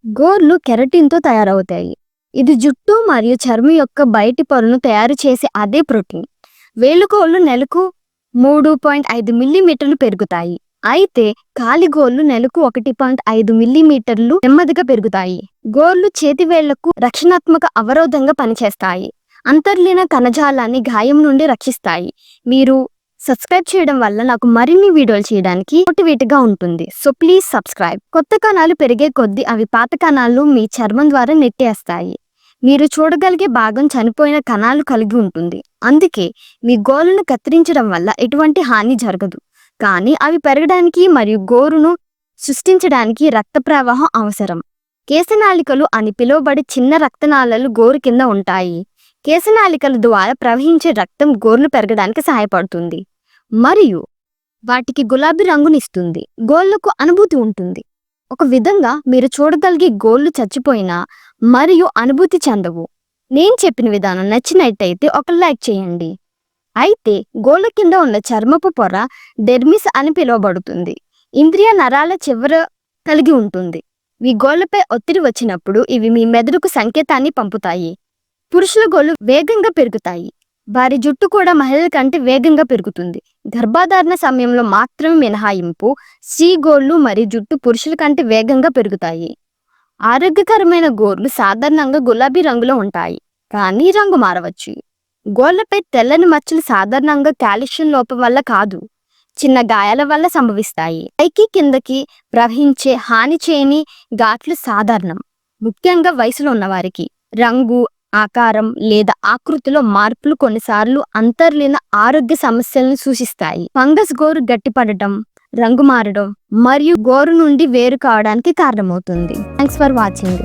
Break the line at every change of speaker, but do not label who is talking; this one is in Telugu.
గోర్లు కెరటిన్‌తో తయారవుతాయి. ఇది జుట్టు మరియు చర్మం యొక్క బయటి పొరను తయారు చేసే అదే ప్రోటీన్. వేలుగోళ్ళు నెలకు 3.5 మిల్లీమీటర్లు పెరుగుతాయి. అయితే కాలిగోళ్ళు నెలకు 1.5 మిల్లీమీటర్లు నెమ్మదిగా పెరుగుతాయి. గోర్లు చేతివేళ్లకు రక్షణాత్మక అవరోధంగా పనిచేస్తాయి. అంతర్లీన కణజాలాన్ని గాయం నుండి రక్షిస్తాయి. మీరు సబ్స్క్రైబ్ చేయడం వల్ల నాకు మరిన్ని వీడియోలు చేయడానికి మోటివేట్‌గా ఉంటుంది. So please subscribe. కొత్త కణాలు పెరిగే కొద్దీ అవి పాత కణాలను మీ చర్మం ద్వారా నెట్టేస్తాయి. మీరు చూడగలిగే భాగం చనిపోయిన కణాలు కలిగి ఉంటుంది. అందుకే మీ గోళ్ళను కత్తిరించడం వల్ల ఎటువంటి హాని జరగదు. కానీ అవి పెరగడానికి మరియు గోరును సృష్టించడానికి రక్త ప్రవాహం అవసరం. కేశనాళికలు అని పిలువబడే చిన్న రక్తనాళాలు గోరు కింద ఉంటాయి. కేశనాళికల ద్వారా ప్రవహించే రక్తం గోర్లు పెరగడానికి సహాయపడుతుంది మరియు వాటికి గులాబీ రంగునిస్తుంది. గోళ్లకు అనుభూతి ఉంటుంది. ఒక విధంగా మీరు చూడగలిగే గోళ్లు చచ్చిపోయినా మరియు అనుభూతి చెందవు. నేను చెప్పిన విధానం నచ్చినట్టయితే ఒక లైక్ చేయండి. అయితే గోళ్ల కింద ఉన్న చర్మపు పొర డెర్మిస్ అని పిలువబడుతుంది. ఇంద్రియ నరాల చివర కలిగి ఉంటుంది. మీ గోళ్లపై ఒత్తిడి వచ్చినప్పుడు ఇవి మీ మెదడుకు సంకేతాన్ని పంపుతాయి. పురుషుల గోళ్లు వేగంగా పెరుగుతాయి. వారి జుట్టు కూడా మహిళల కంటే వేగంగా పెరుగుతుంది. గర్భధారణ సమయంలో మాత్రమే మినహాయింపు స్త్రీ గోళ్లు మరియు జుట్టు పురుషుల కంటే వేగంగా పెరుగుతాయి. ఆరోగ్యకరమైన గోర్లు సాధారణంగా గులాబీ రంగులో ఉంటాయి, కానీ రంగు మారవచ్చు. గోళ్లపై తెల్లని మచ్చలు సాధారణంగా కాల్షియం లోపం వల్ల కాదు, చిన్న గాయాల వల్ల సంభవిస్తాయి. పైకి కిందకి ప్రవహించే హాని చేయని ఘాట్లు సాధారణం, ముఖ్యంగా వయసులో ఉన్నవారికి. రంగు, ఆకారం లేదా ఆకృతిలో మార్పులు కొన్నిసార్లు అంతర్లీన ఆరోగ్య సమస్యలను సూచిస్తాయి. ఫంగస్ గోరు గట్టిపడటం, రంగు మారడం మరియు గోరు నుండి వేరు కావడానికి కారణమవుతుంది. Thanks for watching.